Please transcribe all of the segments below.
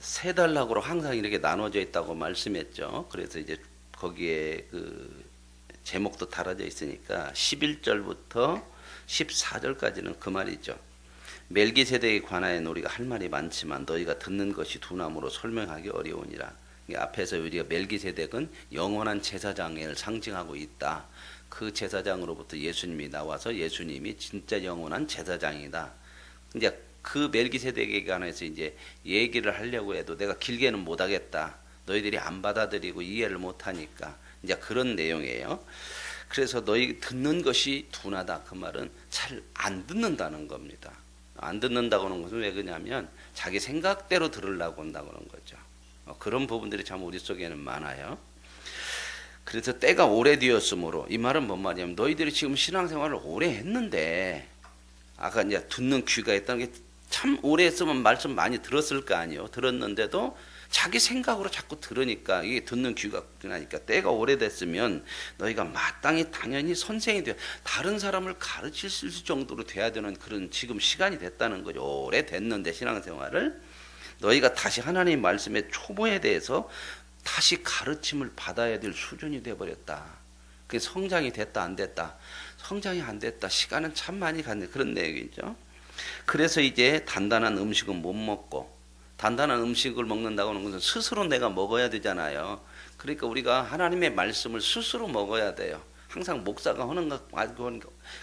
세 단락으로 항상 이렇게 나눠져 있다고 말씀했죠. 그래서 이제 거기에 그 제목도 달아져 있으니까 11절부터 14절까지는 그 말이죠. 멜기세덱에 관하여 우리가 할 말이 많지만 너희가 듣는 것이 둔함으로 설명하기 어려우니라. 앞에서 우리가 멜기세덱은 영원한 제사장을 상징하고 있다. 그 제사장으로부터 예수님이 나와서 예수님이 진짜 영원한 제사장이다. 이제 그 멜기세덱에 관해서 이제 얘기를 하려고 해도 내가 길게는 못 하겠다. 너희들이 안 받아들이고 이해를 못 하니까 이제 그런 내용이에요. 그래서 너희 듣는 것이 둔하다. 그 말은 잘 안 듣는다는 겁니다. 안 듣는다고 하는 것은 왜 그러냐면 자기 생각대로 들으려고 한다고 하는 거죠. 그런 부분들이 참 우리 속에는 많아요. 그래서 때가 오래되었으므로 이 말은 뭔 말이냐면 너희들이 지금 신앙생활을 오래 했는데 아까 이제 듣는 귀가 있다는 게 참 오래 했으면 말씀 많이 들었을 거 아니에요. 들었는데도 자기 생각으로 자꾸 들으니까 이게 듣는 귀가 나니까 때가 오래됐으면 너희가 마땅히 당연히 선생이 되어 다른 사람을 가르칠 수 있을 정도로 돼야 되는 그런 지금 시간이 됐다는 거죠. 오래됐는데 신앙생활을 너희가 다시 하나님의 말씀의 초보에 대해서 다시 가르침을 받아야 될 수준이 되어버렸다. 그게 성장이 됐다 안 됐다. 성장이 안 됐다. 시간은 참 많이 갔네. 그런 내용이죠. 그래서 이제 단단한 음식은 못 먹고 단단한 음식을 먹는다고 하는 것은 스스로 내가 먹어야 되잖아요. 그러니까 우리가 하나님의 말씀을 스스로 먹어야 돼요. 항상 목사가 하는 것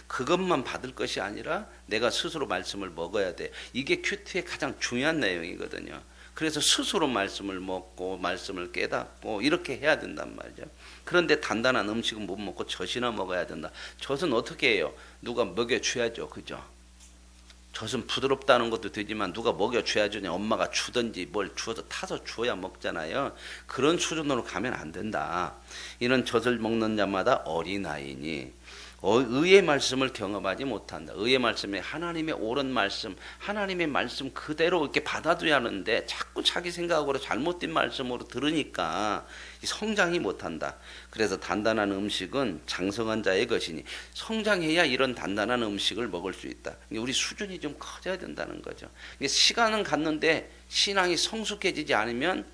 그것만 받을 것이 아니라 내가 스스로 말씀을 먹어야 돼. 이게 큐티의 가장 중요한 내용이거든요. 그래서 스스로 말씀을 먹고 말씀을 깨닫고 이렇게 해야 된단 말이죠. 그런데 단단한 음식은 못 먹고 젖이나 먹어야 된다. 젖은 어떻게 해요? 누가 먹여줘야죠. 그죠? 젖은 부드럽다는 것도 되지만 누가 먹여줘야죠. 엄마가 주든지 뭘 주어서 타서 주어야 먹잖아요. 그런 수준으로 가면 안 된다. 이런 젖을 먹는 자마다 어린아이니 의의 말씀을 경험하지 못한다. 의의 말씀에 하나님의 옳은 말씀, 하나님의 말씀 그대로 이렇게 받아줘야 하는데 자꾸 자기 생각으로 잘못된 말씀으로 들으니까 성장이 못한다. 그래서 단단한 음식은 장성한 자의 것이니 성장해야 이런 단단한 음식을 먹을 수 있다. 우리 수준이 좀 커져야 된다는 거죠. 시간은 갔는데 신앙이 성숙해지지 않으면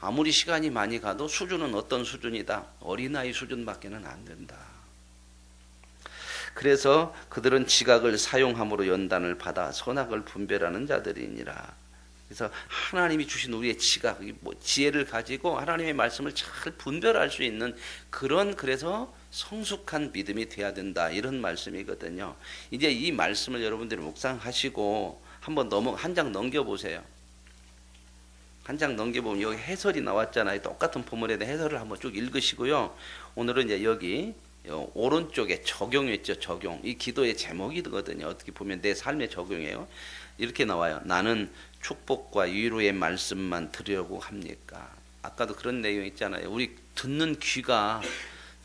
아무리 시간이 많이 가도 수준은 어떤 수준이다. 어린아이 수준밖에는 안 된다. 그래서 그들은 지각을 사용함으로 연단을 받아 선악을 분별하는 자들이니라. 그래서 하나님이 주신 우리의 지각, 지혜를 가지고 하나님의 말씀을 잘 분별할 수 있는 그런 그래서 성숙한 믿음이 돼야 된다. 이런 말씀이거든요. 이제 이 말씀을 여러분들이 묵상하시고 한번 한 장 넘겨보세요. 한 장 넘겨보면 여기 해설이 나왔잖아요. 똑같은 본문에 대한 해설을 한번 쭉 읽으시고요. 오늘은 이제 여기 오른쪽에 적용이 있죠. 적용. 이 기도의 제목이거든요. 어떻게 보면 내 삶의 적용이에요. 이렇게 나와요. 나는 축복과 위로의 말씀만 들으려고 합니까? 아까도 그런 내용 있잖아요. 우리 듣는 귀가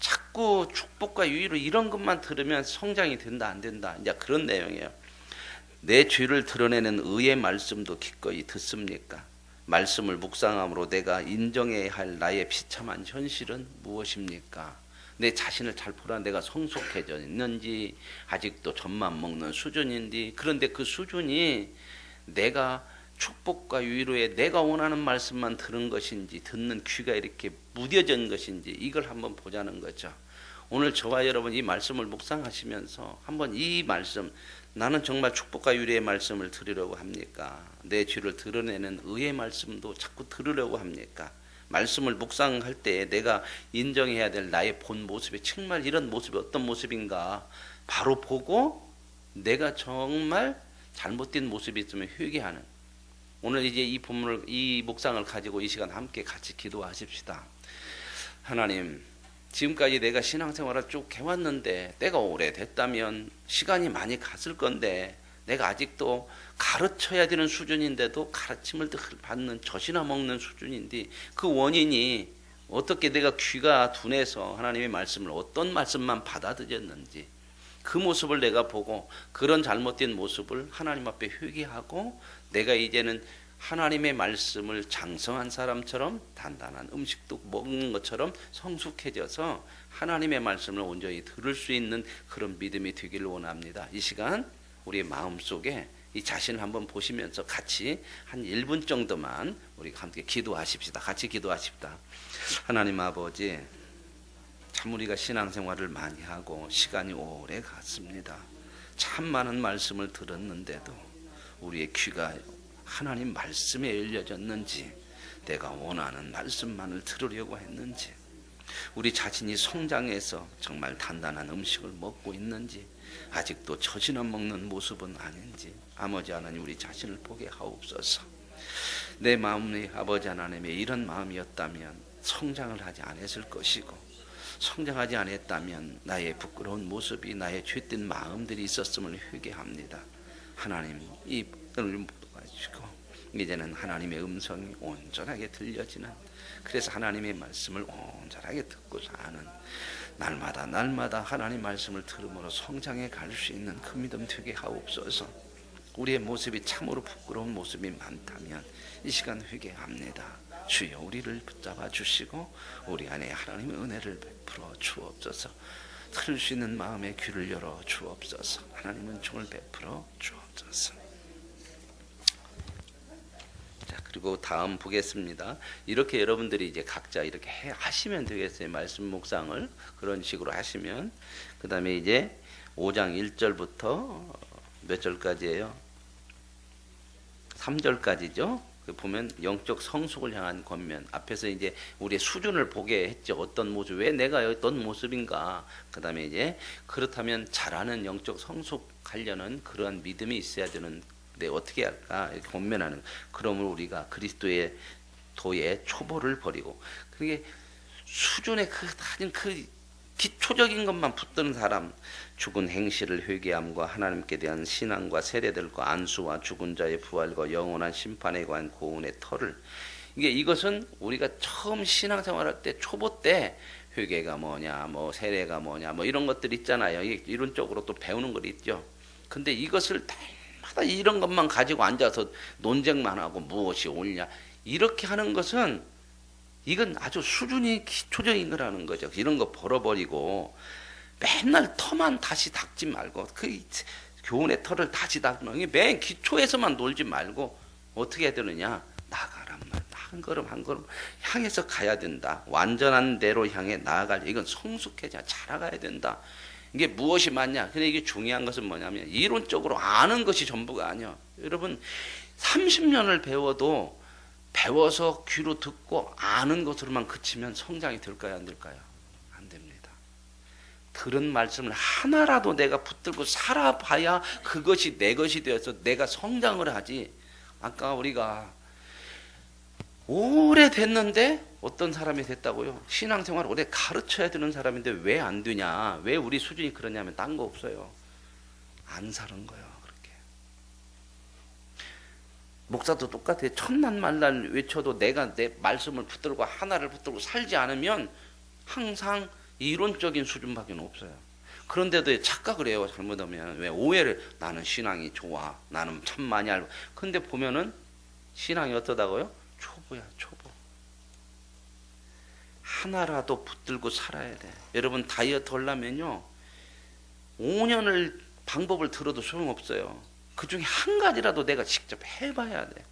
자꾸 축복과 위로 이런 것만 들으면 성장이 된다 안 된다. 이제 그런 내용이에요. 내 죄를 드러내는 의의 말씀도 기꺼이 듣습니까? 말씀을 묵상함으로 내가 인정해야 할 나의 비참한 현실은 무엇입니까? 내 자신을 잘 보라. 내가 성숙해져 있는지 아직도 젖만 먹는 수준인지 그런데 그 수준이 내가 축복과 위로에 내가 원하는 말씀만 들은 것인지 듣는 귀가 이렇게 무뎌진 것인지 이걸 한번 보자는 거죠. 오늘 저와 여러분 이 말씀을 묵상하시면서 한번 이 말씀 나는 정말 축복과 위로의 말씀을 들으려고 합니까? 내 죄를 드러내는 의의 말씀도 자꾸 들으려고 합니까? 말씀을 묵상할 때 내가 인정해야 될 나의 본 모습이 정말 이런 모습이 어떤 모습인가 바로 보고 내가 정말 잘못된 모습이 있으면 회개하는 오늘 이제 이 본문을 이 묵상을 가지고 이 시간 함께 같이 기도하십시다. 하나님 지금까지 내가 신앙생활을 쭉 해왔는데 때가 오래됐다면 시간이 많이 갔을 건데 내가 아직도 가르쳐야 되는 수준인데도 가르침을 받는 젖이나 먹는 수준인데 그 원인이 어떻게 내가 귀가 둔해서 하나님의 말씀을 어떤 말씀만 받아들였는지 그 모습을 내가 보고 그런 잘못된 모습을 하나님 앞에 회개하고 내가 이제는 하나님의 말씀을 장성한 사람처럼 단단한 음식도 먹는 것처럼 성숙해져서 하나님의 말씀을 온전히 들을 수 있는 그런 믿음이 되기를 원합니다. 이 시간 우리의 마음속에 이 자신을 한번 보시면서 같이 한 1분 정도만 우리가 함께 기도하십시다. 같이 기도하십시다. 하나님 아버지, 참 우리가 신앙생활을 많이 하고 시간이 오래 갔습니다. 참 많은 말씀을 들었는데도 우리의 귀가 하나님 말씀에 열려졌는지, 내가 원하는 말씀만을 들으려고 했는지, 우리 자신이 성장해서 정말 단단한 음식을 먹고 있는지, 아직도 젖이나 먹는 모습은 아닌지 아버지 하나님 우리 자신을 보게 하옵소서. 내 마음이 아버지 하나님의 이런 마음이었다면 성장을 하지 않았을 것이고, 성장하지 않았다면 나의 부끄러운 모습이, 나의 죄된 마음들이 있었음을 회개합니다. 하나님 이 은을 가지고 이제는 하나님의 음성이 온전하게 들려지는, 그래서 하나님의 말씀을 온전하게 듣고 사는, 날마다 하나님 말씀을 들음으로 성장해 갈 수 있는 그 믿음 되게 하옵소서. 우리의 모습이 참으로 부끄러운 모습이 많다면 이 시간 회개합니다. 주여 우리를 붙잡아 주시고 우리 안에 하나님의 은혜를 베풀어 주옵소서. 들을 수 있는 마음의 귀를 열어 주옵소서. 하나님은 종을 베풀어 주옵소서. 자, 그리고 다음 보겠습니다. 이렇게 여러분들이 이제 각자 이렇게 하시면 되겠어요. 말씀 묵상을 그런 식으로 하시면, 그 다음에 이제 5장 1절부터 몇 절까지예요? 3절까지죠. 보면 영적 성숙을 향한 권면, 앞에서 이제 우리의 수준을 보게 했죠. 어떤 모습, 왜 내가 어떤 모습인가. 그 다음에 이제 그렇다면 잘하는 영적 성숙하려는 그러한 믿음이 있어야 되는, 네, 어떻게 할까 이렇게 권면하는. 그러므로 우리가 그리스도의 도의 초보를 버리고, 그게 수준의 그 가진 그 기초적인 것만 붙드는 사람, 죽은 행실을 회개함과 하나님께 대한 신앙과 세례들과 안수와 죽은 자의 부활과 영원한 심판에 관한 고운의 터를, 이것은 우리가 처음 신앙생활할 때 초보 때 회개가 뭐냐, 뭐 세례가 뭐냐, 뭐 이런 것들 있잖아요. 이론적으로 또 배우는 거 있죠. 근데 이것을 날마다 이런 것만 가지고 앉아서 논쟁만 하고 무엇이 옳냐 이렇게 하는 것은, 이건 아주 수준이 기초적인 거라는 거죠. 이런 거 벌어버리고 맨날 터만 다시 닦지 말고, 그 교훈의 터를 다시 닦는, 맨 기초에서만 놀지 말고 어떻게 해야 되느냐, 나가란 말, 한 걸음 한 걸음 향해서 가야 된다. 완전한 대로 향해 나아갈, 이건 성숙해져 자라가야 된다. 이게 무엇이 맞냐? 근데 이게 중요한 것은 뭐냐면 이론적으로 아는 것이 전부가 아니야. 여러분 30년을 배워도 배워서 귀로 듣고 아는 것으로만 그치면 성장이 될까요, 안 될까요? 안 됩니다. 들은 말씀을 하나라도 내가 붙들고 살아봐야 그것이 내 것이 되어서 내가 성장을 하지. 아까 우리가 오래됐는데 어떤 사람이 됐다고요? 신앙생활 오래 가르쳐야 되는 사람인데 왜 안 되냐? 왜 우리 수준이 그러냐면 딴 거 없어요. 안 사는 거예요. 목사도 똑같아요. 천만 말날 외쳐도 내가 내 말씀을 붙들고 하나를 붙들고 살지 않으면 항상 이론적인 수준밖에 없어요. 그런데도 착각을 해요. 잘못하면. 왜 오해를, 나는 신앙이 좋아, 나는 참 많이 알고. 근데 보면은 신앙이 어떠다고요? 초보야, 초보. 하나라도 붙들고 살아야 돼. 여러분 다이어트 하려면요 5년을 방법을 들어도 소용없어요. 그 중에 한 가지라도 내가 직접 해봐야 돼.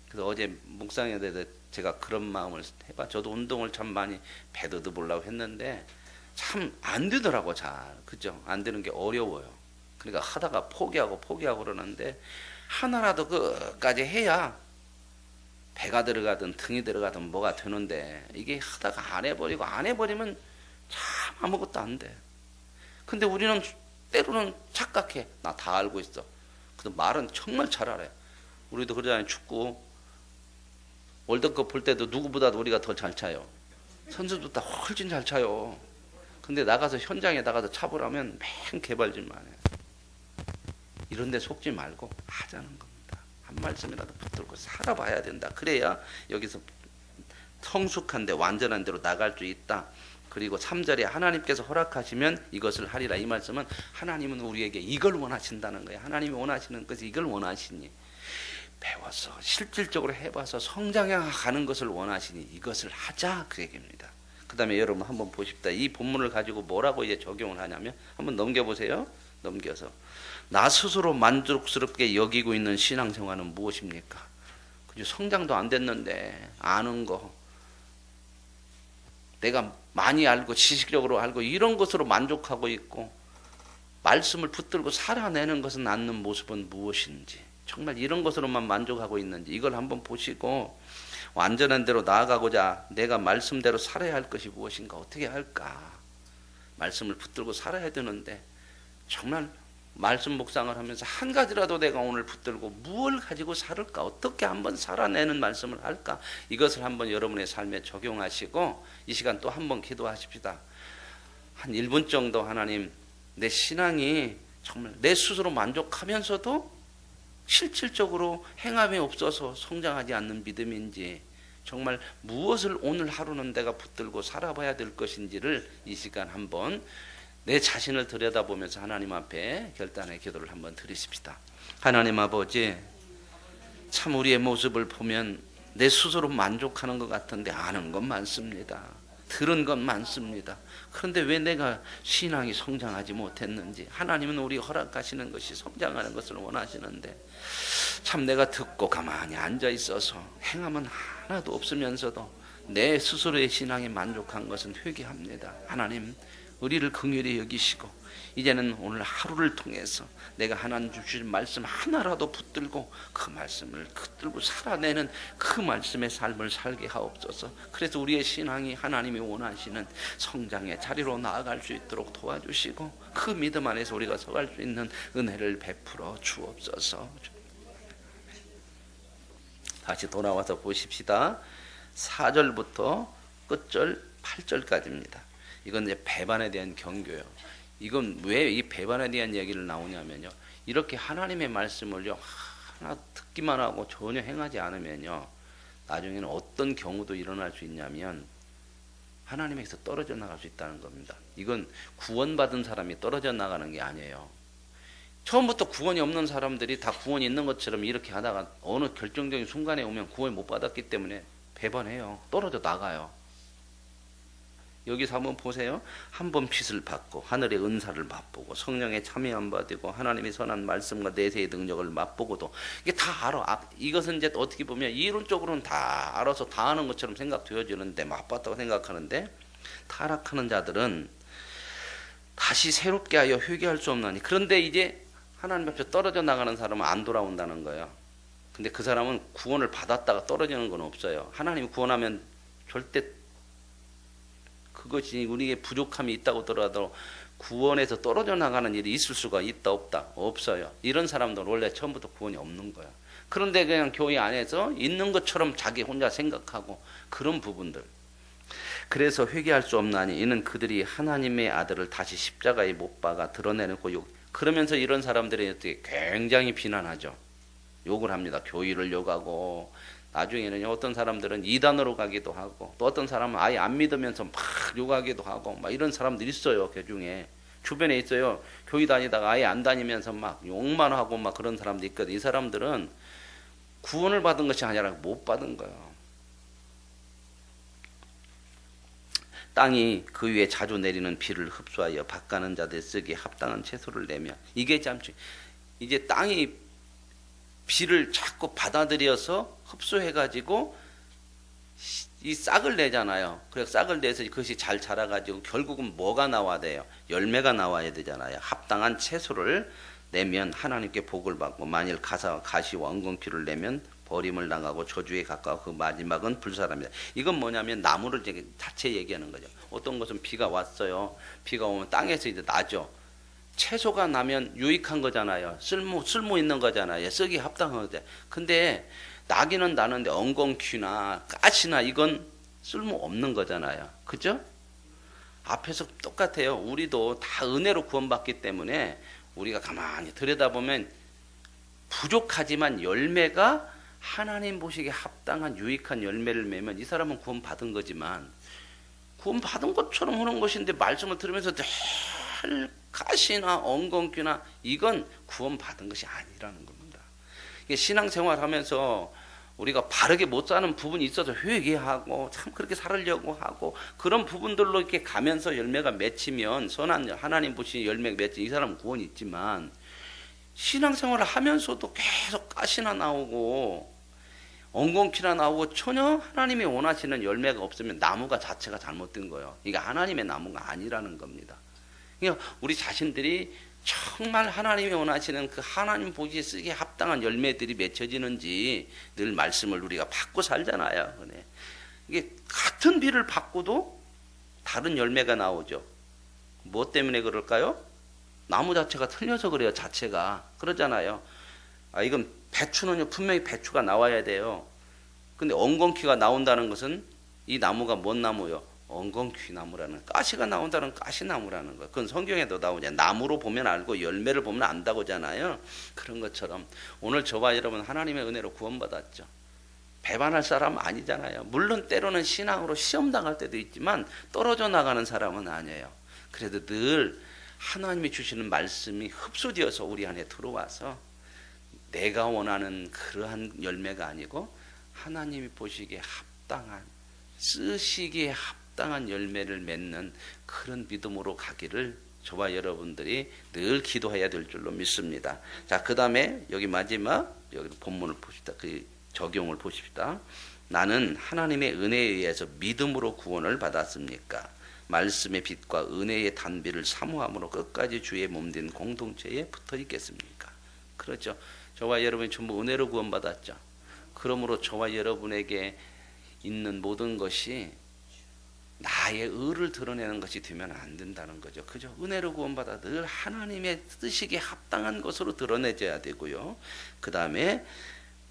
그래서 어제 묵상에 대해서 제가 그런 마음을 해봐. 저도 운동을 참 많이 배도도 보려고 했는데 참 안 되더라고. 잘, 그죠? 안 되는 게 어려워요. 그러니까 하다가 포기하고 그러는데, 하나라도 끝까지 해야 배가 들어가든 등이 들어가든 뭐가 되는데, 이게 하다가 안 해버리면 참 아무것도 안 돼. 근데 우리는 때로는 착각해. 나 다 알고 있어. 근데 말은 정말 잘 알아요. 우리도 그러잖아요. 축구 월드컵 볼 때도 누구보다도 우리가 더 잘 차요. 선수들보다 훨씬 잘 차요. 근데 나가서 현장에 나가서 차보라면 맨 개발질만 해. 이런 데 속지 말고 하자는 겁니다. 한 말씀이라도 붙들고 살아봐야 된다. 그래야 여기서 성숙한데 완전한 대로 나갈 수 있다. 그리고 3절에 하나님께서 허락하시면 이것을 하리라. 이 말씀은 하나님은 우리에게 이걸 원하신다는 거예요. 하나님이 원하시는 것이 이걸 원하시니, 배워서 실질적으로 해봐서 성장해 가는 것을 원하시니 이것을 하자, 그 얘기입니다. 그 다음에 여러분 한번 보십시다. 이 본문을 가지고 뭐라고 이제 적용을 하냐면, 한번 넘겨보세요. 넘겨서 나 스스로 만족스럽게 여기고 있는 신앙생활은 무엇입니까? 그죠? 성장도 안 됐는데 아는 거, 내가 많이 알고 지식적으로 알고 이런 것으로 만족하고 있고 말씀을 붙들고 살아내는 것은 않는 모습은 무엇인지, 정말 이런 것으로만 만족하고 있는지 이걸 한번 보시고 완전한 대로 나아가고자 내가 말씀대로 살아야 할 것이 무엇인가, 어떻게 할까. 말씀을 붙들고 살아야 되는데 정말 말씀 묵상을 하면서 한 가지라도 내가 오늘 붙들고 무엇을 가지고 살을까, 어떻게 한번 살아내는 말씀을 할까, 이것을 한번 여러분의 삶에 적용하시고 이 시간 또 한번 기도하십시다. 한 1분 정도 하나님, 내 신앙이 정말 내 스스로 만족하면서도 실질적으로 행함이 없어서 성장하지 않는 믿음인지, 정말 무엇을 오늘 하루는 내가 붙들고 살아봐야 될 것인지를 이 시간 한번 내 자신을 들여다보면서 하나님 앞에 결단의 기도를 한번 드리십시다. 하나님 아버지, 참 우리의 모습을 보면 내 스스로 만족하는 것 같은데 아는 건 많습니다. 들은 건 많습니다. 그런데 왜 내가 신앙이 성장하지 못했는지, 하나님은 우리 허락하시는 것이 성장하는 것을 원하시는데 참 내가 듣고 가만히 앉아 있어서 행함은 하나도 없으면서도 내 스스로의 신앙에 만족한 것은 회개합니다. 하나님, 우리를 긍휼히 여기시고 이제는 오늘 하루를 통해서 내가 하나님 주신 말씀 하나라도 붙들고 그 말씀을 붙들고 살아내는 그 말씀의 삶을 살게 하옵소서. 그래서 우리의 신앙이 하나님이 원하시는 성장의 자리로 나아갈 수 있도록 도와주시고 그 믿음 안에서 우리가 서갈 수 있는 은혜를 베풀어 주옵소서. 다시 돌아와서 보십시다. 4절부터 끝절 8절까지입니다. 이건 이제 배반에 대한 경고예요. 이건 왜 이 배반에 대한 얘기를 나오냐면요, 이렇게 하나님의 말씀을요 하나 듣기만 하고 전혀 행하지 않으면요 나중에는 어떤 경우도 일어날 수 있냐면 하나님에게서 떨어져 나갈 수 있다는 겁니다. 이건 구원받은 사람이 떨어져 나가는 게 아니에요. 처음부터 구원이 없는 사람들이 다 구원이 있는 것처럼 이렇게 하다가 어느 결정적인 순간에 오면 구원을 못 받았기 때문에 배반해요. 떨어져 나가요. 여기서 한번 보세요. 한 번 빚을 받고 하늘의 은사를 맛보고 성령의 참여함 받고 하나님의 선한 말씀과 내세의 능력을 맛보고도 이게 다 알아. 이것은 이제 어떻게 보면 이론적으로는 다 알아서 다 아는 것처럼 생각되어지는데, 맛봤다고 생각하는데, 타락하는 자들은 다시 새롭게 하여 회개할 수 없나니. 그런데 이제 하나님 앞에 떨어져 나가는 사람은 안 돌아온다는 거예요. 근데 그 사람은 구원을 받았다가 떨어지는 건 없어요. 하나님이 구원하면 절대 그것이 우리에게 부족함이 있다고 하더라도 구원에서 떨어져 나가는 일이 있을 수가 있다 없다? 없어요. 이런 사람들은 원래 처음부터 구원이 없는 거야. 그런데 그냥 교회 안에서 있는 것처럼 자기 혼자 생각하고 그런 부분들. 그래서 회개할 수 없나니 이는 그들이 하나님의 아들을 다시 십자가에 못 박아 드러내는 고욕. 그러면서 이런 사람들이 굉장히 비난하죠. 욕을 합니다. 교회를 욕하고, 나중에는 어떤 사람들은 이단으로 가기도 하고, 또 어떤 사람은 아예 안 믿으면서 막 욕하기도 하고, 막 이런 사람들 있어요. 그 중에 주변에 있어요. 교회 다니다가 아예 안 다니면서 막 욕만 하고 막 그런 사람도 있거든. 이 사람들은 구원을 받은 것이 아니라 못 받은 거예요. 땅이 그 위에 자주 내리는 비를 흡수하여 밭가는 자들 쓰기에 합당한 채소를 내며, 이게 참 이제 땅이 비를 자꾸 받아들여서 흡수해가지고 이 싹을 내잖아요. 그래서 싹을 내서 그것이 잘 자라가지고 결국은 뭐가 나와야 돼요? 열매가 나와야 되잖아요. 합당한 채소를 내면 하나님께 복을 받고, 만일 가시와 엉겅퀴를 내면 버림을 당하고 저주에 가까워 그 마지막은 불사랍니다. 이건 뭐냐면 나무를 자체 얘기하는 거죠. 어떤 것은 비가 왔어요. 비가 오면 땅에서 이제 나죠. 채소가 나면 유익한 거잖아요. 쓸모 있는 거잖아요. 쓰기 합당한 거죠. 근데 나기는 나는데 엉겅퀴나 가시나 이건 쓸모 없는 거잖아요. 그죠? 앞에서 똑같아요. 우리도 다 은혜로 구원받기 때문에 우리가 가만히 들여다보면 부족하지만 열매가 하나님 보시기에 합당한 유익한 열매를 맺으면 이 사람은 구원받은 거지만, 구원받은 것처럼 하는 것인데 말씀을 들으면서 늘 가시나 엉겅퀴나 이건 구원받은 것이 아니라는 겁니다. 신앙생활 하면서 우리가 바르게 못 사는 부분이 있어서 회개하고 참 그렇게 살으려고 하고 그런 부분들로 이렇게 가면서 열매가 맺히면 선한 하나님 보신 열매가 맺힌 이 사람은 구원이 있지만 신앙생활을 하면서도 계속 가시나 나오고 엉겅퀴나 나오고 전혀 하나님이 원하시는 열매가 없으면 나무가 자체가 잘못된 거예요. 이게 하나님의 나무가 아니라는 겁니다. 그러니까 우리 자신들이 정말 하나님이 원하시는 그 하나님 보기에 쓰기에 합당한 열매들이 맺혀지는지 늘 말씀을 우리가 받고 살잖아요. 이게 같은 비를 받고도 다른 열매가 나오죠. 뭐 때문에 그럴까요? 나무 자체가 틀려서 그래요. 자체가 그러잖아요. 이건 배추는요 분명히 배추가 나와야 돼요. 근데 엉겅퀴가 나온다는 것은 이 나무가 뭔 나무요? 엉겅퀴 나무라는, 가시가 나온다는 가시나무라는 거. 그건 성경에도 나오냐. 나무로 보면 알고 열매를 보면 안다고잖아요. 그런 것처럼 오늘 저와 여러분 하나님의 은혜로 구원받았죠. 배반할 사람은 아니잖아요. 물론 때로는 신앙으로 시험 당할 때도 있지만 떨어져 나가는 사람은 아니에요. 그래도 늘 하나님이 주시는 말씀이 흡수되어서 우리 안에 들어와서 내가 원하는 그러한 열매가 아니고 하나님이 보시기에 합당한, 쓰시기에 합당한 열매를 맺는 그런 믿음으로 가기를 저와 여러분들이 늘 기도해야 될 줄로 믿습니다. 자, 그 다음에 여기 마지막 여기 본문을 봅시다. 그 적용을 보십시다. 나는 하나님의 은혜에 의해서 믿음으로 구원을 받았습니까? 말씀의 빛과 은혜의 단비를 사모함으로 끝까지 주의 몸된 공동체에 붙어 있겠습니까? 그렇죠. 저와 여러분이 전부 은혜로 구원받았죠. 그러므로 저와 여러분에게 있는 모든 것이 나의 의를 드러내는 것이 되면 안 된다는 거죠. 그죠? 은혜로 구원받아 늘 하나님의 뜻이기에 합당한 것으로 드러내져야 되고요. 그 다음에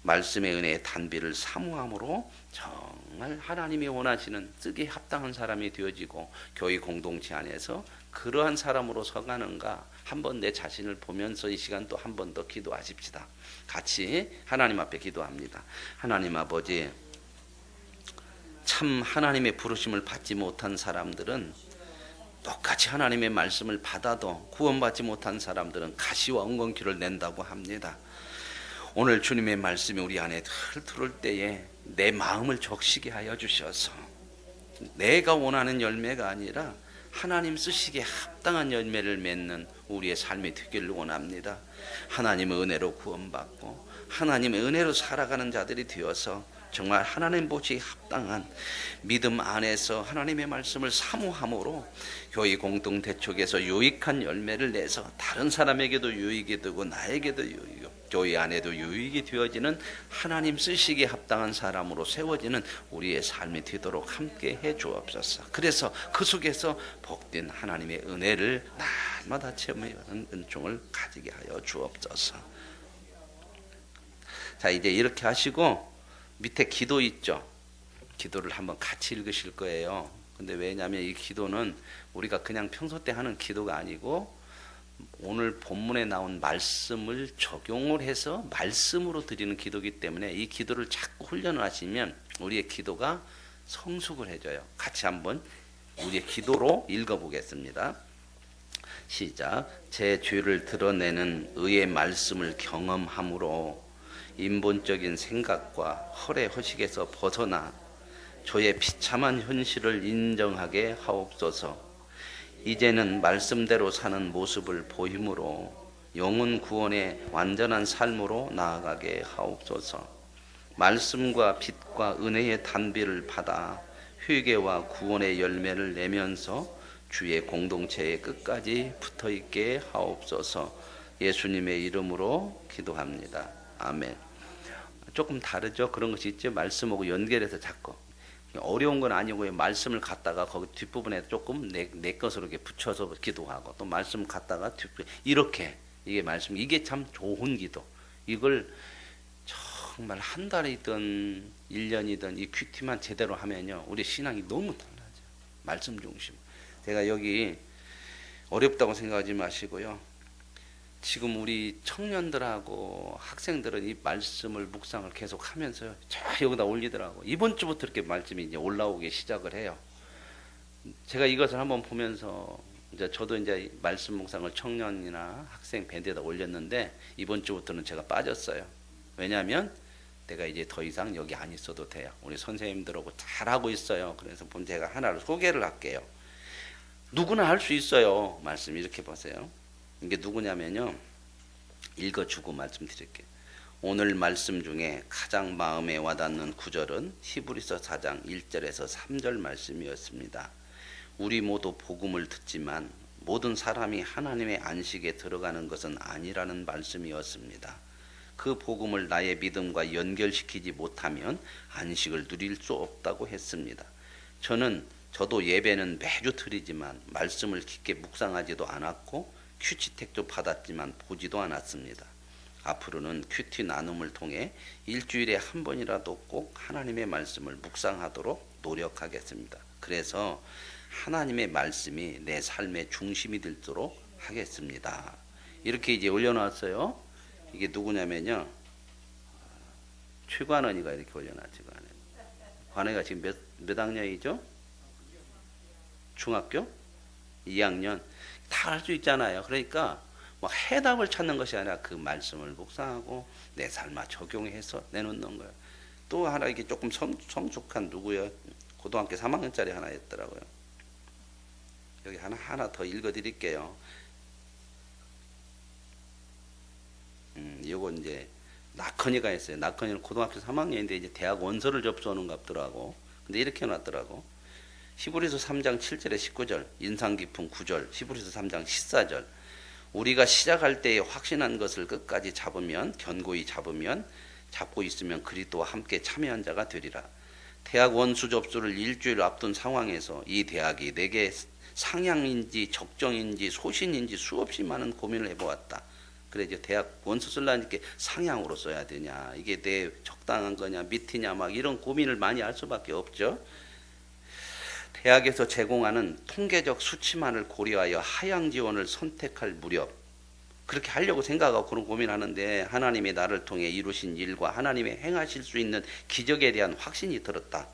말씀의 은혜의 단비를 사모함으로 정말 하나님이 원하시는 쓰기에 합당한 사람이 되어지고 교회 공동체 안에서 그러한 사람으로 서가는가 한번 내 자신을 보면서 이 시간 또 한 번 더 기도하십시다. 같이 하나님 앞에 기도합니다. 하나님 아버지, 참 하나님의 부르심을 받지 못한 사람들은 똑같이 하나님의 말씀을 받아도 구원받지 못한 사람들은 가시와 엉겅퀴를 낸다고 합니다. 오늘 주님의 말씀이 우리 안에 들어올 때에 내 마음을 적시게 하여 주셔서 내가 원하는 열매가 아니라 하나님 쓰시기에 합당한 열매를 맺는 우리의 삶이 되기를 원합니다. 하나님의 은혜로 구원받고 하나님의 은혜로 살아가는 자들이 되어서 정말 하나님 보시기에 합당한 믿음 안에서 하나님의 말씀을 사모함으로 교회 공동대촉에서 유익한 열매를 내서 다른 사람에게도 유익이 되고 나에게도 유익이, 교회 안에도 유익이 되어지는 하나님 쓰시기에 합당한 사람으로 세워지는 우리의 삶이 되도록 함께 해 주옵소서. 그래서 그 속에서 복된 하나님의 은혜를 날마다 체험하는 은총을 가지게 하여 주옵소서. 자, 이제 이렇게 하시고 밑에 기도 있죠. 기도를 한번 같이 읽으실 거예요. 근데 왜냐하면 이 기도는 우리가 그냥 평소 때 하는 기도가 아니고 오늘 본문에 나온 말씀을 적용을 해서 말씀으로 드리는 기도이기 때문에 이 기도를 자꾸 훈련을 하시면 우리의 기도가 성숙을 해줘요. 같이 한번 우리의 기도로 읽어보겠습니다. 시작. 제 죄를 드러내는 의의 말씀을 경험함으로 인본적인 생각과 헐의 허식에서 벗어나 저의 비참한 현실을 인정하게 하옵소서. 이제는 말씀대로 사는 모습을 보임으로 영혼 구원의 완전한 삶으로 나아가게 하옵소서. 말씀과 빛과 은혜의 단비를 받아 회개와 구원의 열매를 내면서 주의 공동체에 끝까지 붙어있게 하옵소서. 예수님의 이름으로 기도합니다. 아멘. 조금 다르죠? 그런 것이 있죠? 말씀하고 연결해서 자꾸 어려운 건 아니고 말씀을 갖다가 거기 뒷부분에 조금 내 것으로 이렇게 붙여서 기도하고 또 말씀 갖다가 이렇게 이게 말씀, 이게 참 좋은 기도. 이걸 정말 한 달이든 1년이든 이 큐티만 제대로 하면요 우리 신앙이 너무 달라져요. 말씀 중심. 제가 여기 어렵다고 생각하지 마시고요. 지금 우리 청년들하고 학생들은 이 말씀을 묵상을 계속 하면서요. 자, 여기다 올리더라고. 이번 주부터 이렇게 말씀이 이제 올라오기 시작을 해요. 제가 이것을 한번 보면서 이제 저도 이제 말씀 묵상을 청년이나 학생 밴드에다 올렸는데 이번 주부터는 제가 빠졌어요. 왜냐하면 내가 이제 더 이상 여기 안 있어도 돼요. 우리 선생님들하고 잘하고 있어요. 그래서 본 제가 하나를 소개를 할게요. 누구나 할 수 있어요. 말씀 이렇게 보세요. 이게 누구냐면요. 읽어주고 말씀드릴게요. 오늘 말씀 중에 가장 마음에 와닿는 구절은 히브리서 4장 1절에서 3절 말씀이었습니다. 우리 모두 복음을 듣지만 모든 사람이 하나님의 안식에 들어가는 것은 아니라는 말씀이었습니다. 그 복음을 나의 믿음과 연결시키지 못하면 안식을 누릴 수 없다고 했습니다. 저도 예배는 매주 드리지만 말씀을 깊게 묵상하지도 않았고 큐티텍도 받았지만 보지도 않았습니다. 앞으로는 큐티 나눔을 통해 일주일에 한 번이라도 꼭 하나님의 말씀을 묵상하도록 노력하겠습니다. 그래서 하나님의 말씀이 내 삶의 중심이 되도록 하겠습니다. 이렇게 이제 올려놨어요. 이게 누구냐면요. 최관원이가 이렇게 올려놨죠. 관원이가 지금 몇 학년이죠? 중학교 2학년. 다 할 수 있잖아요. 그러니까 막 해답을 찾는 것이 아니라 그 말씀을 묵상하고 내 삶에 적용해서 내놓는 거예요. 또 하나 이게 조금 성숙한 누구요? 고등학교 3학년짜리 하나 있더라고요. 여기 하나 더 읽어드릴게요. 요거 이제 낙헌이가 있어요. 낙헌이는 고등학교 3학년인데 이제 대학 원서를 접수하는 것 같더라고. 근데 이렇게 해놨더라고. 히브리서 3장 7절에 19절, 인상 깊은 9절, 히브리서 3장 14절. 우리가 시작할 때에 확신한 것을 끝까지 견고히 잡고 있으면 그리스도와 함께 참여한 자가 되리라. 대학 원수 접수를 일주일 앞둔 상황에서 이 대학이 내게 상향인지 적정인지 소신인지 수없이 많은 고민을 해보았다. 그래 이제 대학 원서 쓰려니까 상향으로 써야 되냐, 이게 내 적당한 거냐, 밑이냐, 막 이런 고민을 많이 할 수밖에 없죠. 대학에서 제공하는 통계적 수치만을 고려하여 하향 지원을 선택할 무렵 그렇게 하려고 생각하고 그런 고민하는데 하나님이 나를 통해 이루신 일과 하나님이 행하실 수 있는 기적에 대한 확신이 들었다.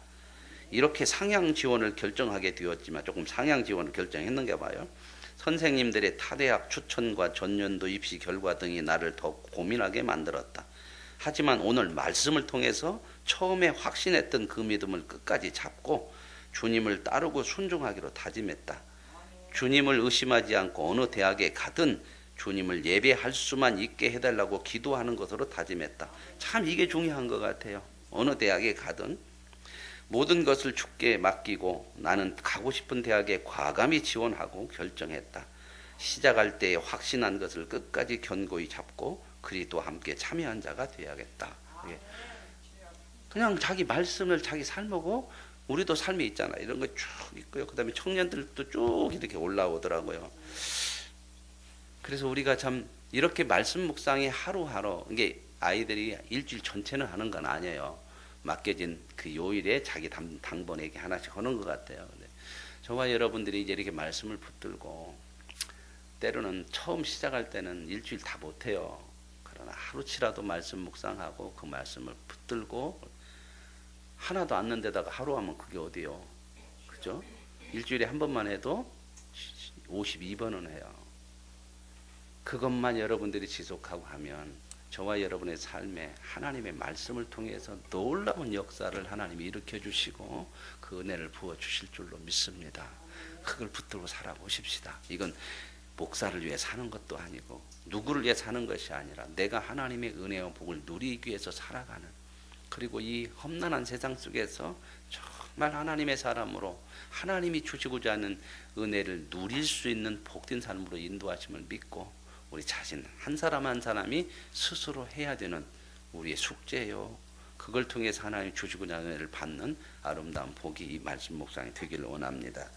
이렇게 상향 지원을 결정하게 되었지만 조금 상향 지원을 결정했는가 봐요. 선생님들의 타대학 추천과 전년도 입시 결과 등이 나를 더 고민하게 만들었다. 하지만 오늘 말씀을 통해서 처음에 확신했던 그 믿음을 끝까지 잡고 주님을 따르고 순종하기로 다짐했다. 주님을 의심하지 않고 어느 대학에 가든 주님을 예배할 수만 있게 해달라고 기도하는 것으로 다짐했다. 참 이게 중요한 것 같아요. 어느 대학에 가든 모든 것을 주께 맡기고 나는 가고 싶은 대학에 과감히 지원하고 결정했다. 시작할 때에 확신한 것을 끝까지 견고히 잡고 그리스도와 함께 참여한 자가 되어야겠다. 그냥 자기 말씀을 자기 삶하고 우리도 삶이 있잖아. 이런 거 쭉 있고요. 그 다음에 청년들도 쭉 이렇게 올라오더라고요. 그래서 우리가 참 이렇게 말씀 묵상이 하루하루, 이게 아이들이 일주일 전체는 하는 건 아니에요. 맡겨진 그 요일에 자기 당번에게 하나씩 하는 것 같아요. 저와 여러분들이 이제 이렇게 말씀을 붙들고 때로는 처음 시작할 때는 일주일 다 못해요. 그러나 하루치라도 말씀 묵상하고 그 말씀을 붙들고 하나도 안 넣는데다가 하루 하면 그게 어디요? 그죠? 일주일에 한 번만 해도 52번은 해요. 그것만 여러분들이 지속하고 하면 저와 여러분의 삶에 하나님의 말씀을 통해서 놀라운 역사를 하나님이 일으켜 주시고 그 은혜를 부어 주실 줄로 믿습니다. 그걸 붙들고 살아보십시다. 이건 목사를 위해 사는 것도 아니고 누구를 위해 사는 것이 아니라 내가 하나님의 은혜와 복을 누리기 위해서 살아가는, 그리고 이 험난한 세상 속에서 정말 하나님의 사람으로 하나님이 주시고자 하는 은혜를 누릴 수 있는 복된 삶으로 인도하심을 믿고 우리 자신 한 사람 한 사람이 스스로 해야 되는 우리의 숙제요. 그걸 통해서 하나님이 주시고자 하는 은혜를 받는 아름다운 복이 이 말씀 묵상이 되기를 원합니다.